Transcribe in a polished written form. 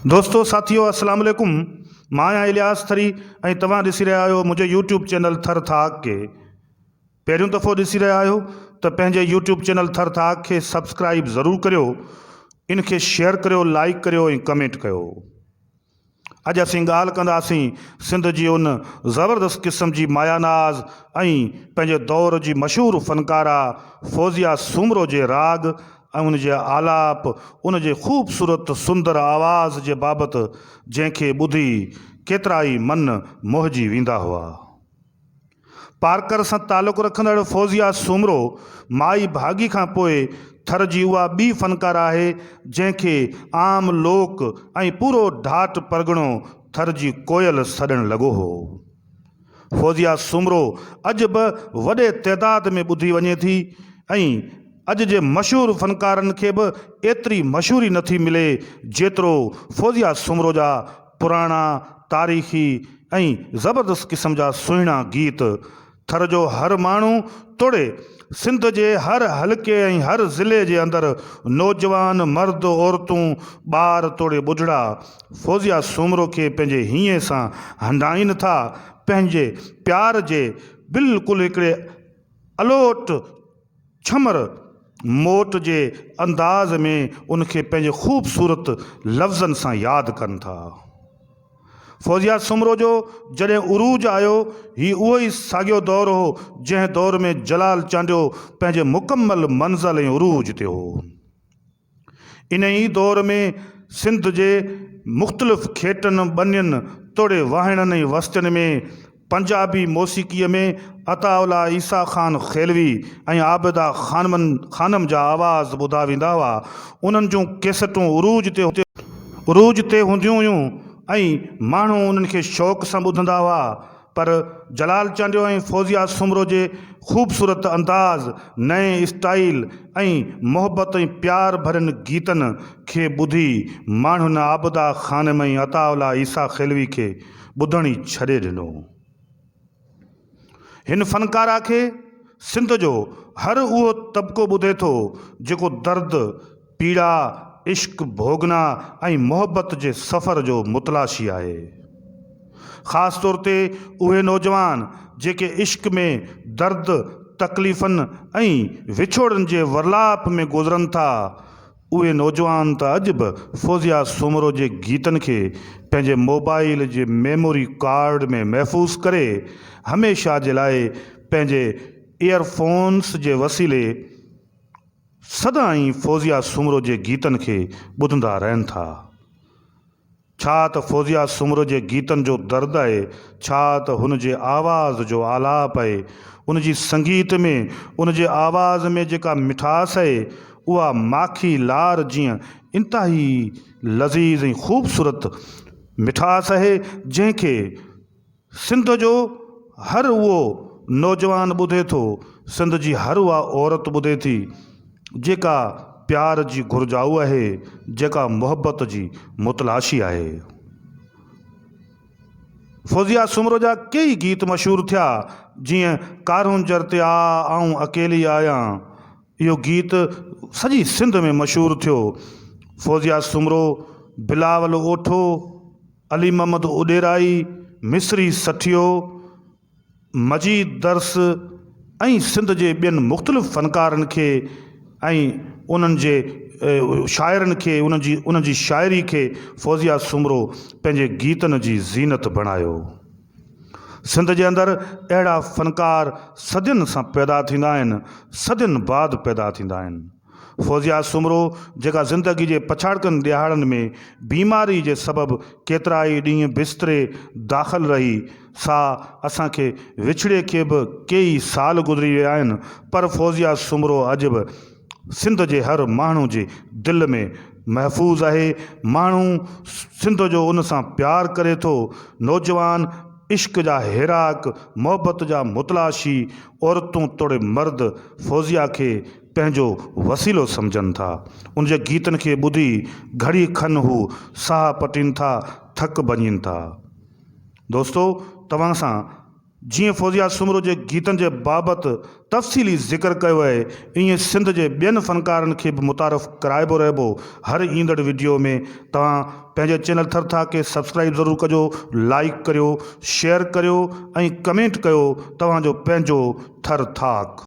दोस्तों साथियों अस्सलाम वालेकुम। मां आहियां इलियास थरी ऐं तव्हां ॾिसी रहिया आहियो मुंहिंजे यूट्यूब चैनल थर थाक के। पहिरियों दफ़ो ॾिसी रहिया आहियो त पंहिंजे यूट्यूब चैनल थर थाक खे सब्सक्राइब ज़रूरु करियो, इनखे शेयर करियो, लाइक करियो ऐं कमेंट कयो। अॼु असीं ॻाल्हि कंदासीं सिंध जी उन ज़बरदस्त क़िस्म जी मायानाज़ ऐं पंहिंजे दौर जी मशहूरु फ़नकारा फ़ौज़िया सूमरो जे राग ऐं उन जे आलाप, उन जे ख़ूबसूरत सुंदर आवाज़ जे बाबति जंहिंखे ॿुधी केतिरा ई मन मोहिजी वेंदा हुआ। पारकर सां तालुक़ु रखंदड़ फ़ौज़िया सूमरो माई भागी खां पोइ थर जी उहा ॿी फ़नकार आहे जंहिंखे आम लोक ऐं पूरो ढाट परगिणो थर जी कोयल सॾणु लॻो हो। फ़ौज़िया सूमरो अॼु बि वॾे तइदाद में ॿुधी वञे थी ऐं अॼु जे मशहूरु फ़नकारनि खे बि एतिरी मशहूरी नथी मिले जेतिरो फ़ौज़िया सूमरो जा पुराणा तारीख़ी ऐं ज़बरदस्त क़िस्म जा सुहिणा गीत। थर जो हर माण्हू तोड़े सिंध जे हर हल्के ऐं हर ज़िले जे अंदरि नौजवान मर्द औरतूं ॿार तोड़े ॿुढड़ा फ़ौज़िया सूमरो खे पंहिंजे हीअं सां हंडाइनि था, पंहिंजे प्यार जे बिल्कुलु हिकिड़े अलोट छमर मोट जे अंदाज़ में उनखे पंहिंजे ख़ूबसूरत लफ़्ज़नि सां यादि कनि था। फ़ौज़िया सूमरो जो जॾहिं उरूज आयो हीउ उहो ई साॻियो दौरु हो जंहिं दौर में जलाल चांडियो पंहिंजे मुकमल मंज़िल ऐं उरूज ते हो। इन ई दौर में सिंध जे मुख़्तलिफ़ खेटनि ॿनियुनि तोड़े वाहिणनि ऐं वस्तियुनि में पंजाबी मौसीक़ीअ में अताउल्ला ईसा ख़ान खेलवी ऐं आबिदा ख़ानम जा आवाज़ ॿुधा वेंदा हुआ। उन्हनि जूं कैसेटूं उरूज ते हूंदियूं हुयूं ऐं माण्हू उन्हनि खे शौक़ सां ॿुधंदा हुआ। पर जलाल चांडियो ऐं फ़ौज़िया सूमरो जे ख़ूबसूरत अंदाज़, नए स्टाइल ऐं मोहबत ऐं प्यार भरियनि गीतनि खे ॿुधी माण्हुनि आबिदा ख़ानम ऐं अताउल्ला ईसा खेलवी खे ॿुधण ई छॾे ॾिनो। हिन फ़नकारा खे सिंध जो हर उहो तबिक़ो ॿुधे थो जेको दर्द, पीड़ा, इश्क, भोगना ऐं मोहबत जे सफ़र जो मुतलाशी आहे। ख़ासि तौर ते उहे नौजवान जेके इश्क में दर्द, तकलीफ़नि ऐं विछोड़नि जे वरलाप में गुज़रनि था, उहे नौजवान त अॼु बि फ़ौज़िया सूमरो जे गीतनि खे पंहिंजे मोबाइल जे मेमोरी कार्ड में महफ़ूज़ करे हमेशह जे लाइ पंहिंजे ईयरफ़ोन्स जे वसीले सदाईं फ़ौज़िया सूमरो जे गीतनि खे ॿुधंदा रहनि था। छा त फ़ौज़िया सूमरो जे गीतनि जो दर्द आहे, छा त हुन जे आवाज़ जो आलाप आहे। उन जी संगीत में, उन जे आवाज़ में जेका मिठास आहे उहा माखी लार जीअं इंतिहाई लज़ीज़ ऐं ख़ूबसूरत मिठास आहे जंहिंखे सिंध जो हर उहो नौजवान ॿुधे थो, सिंध जी हर उहा औरत ॿुधे थी जेका प्यार जी घुरजाऊ आहे, जेका मोहबत जी मुतलाशी आहे। फ़ौज़िया सूमरो जा कई गीत मशहूरु थिया जीअं कारून जर ते आऊं अकेली आहियां। इहो गीत सॼी सिंध में मशहूरु थियो। फ़ौज़िया सूमरो, बिलावल ओठो, अली मोहम्मद उॾेराई, मिस्री सठियो, मजीद दर्स ऐं सिंध जे ॿियनि मुख़्तलिफ़ फ़नकारनि खे ऐं उन्हनि जे शाइरनि खे उन्हनि जी शाइरी खे फ़ौज़िया सूमरो पंहिंजे गीतनि जी ज़ीनत बणायो। सिंध जे अंदरि अहिड़ा फ़नकार सदियुनि सां पैदा थींदा आहिनि, सदियुनि बाद पैदा थींदा आहिनि। फ़ौज़िया सूमरो जेका ज़िंदगी जे पछाड़िकनि ॾियारनि में बीमारी जे सबबु केतिरा ई ॾींहं बिस्तरे दाख़िल रही, सा असांखे विछड़े खे बि कई साल गुज़री विया आहिनि, पर फ़ौज़िया सूमरो अॼु बि सिंध जे हर माण्हू जे दिलि में महफ़ूज़ आहे। माण्हू सिंध जो उन सां प्यार करे थो। नौजवान इश्क जा हिराक, मोहबत जा मुतलाशी, औरतूं तोड़े मर्द फ़ौज़िया खे पंहिंजो वसीलो सम्झनि था। उन जे गीतनि खे ॿुधी घड़ी खन हू साह पटीनि था, थक भञनि था। दोस्तो, तव्हां सां जीअं फौजिया सुमरो जे गीतनि जे बाबति तफ़सीली ज़िक्र कयो आहे, ईअं सिंध जे ॿियनि फ़नकारनि खे बि मुतारफ़ कराइबो रहिबो। हर ईंदड़ वीडियो में तव्हां पंहिंजे चैनल थर थाक खे सब्सक्राइब ज़रूरु कजो, लाइक करियो, शेयर करियो ऐं कमेंट कयो। तव्हांजो पंहिंजो थर थाक।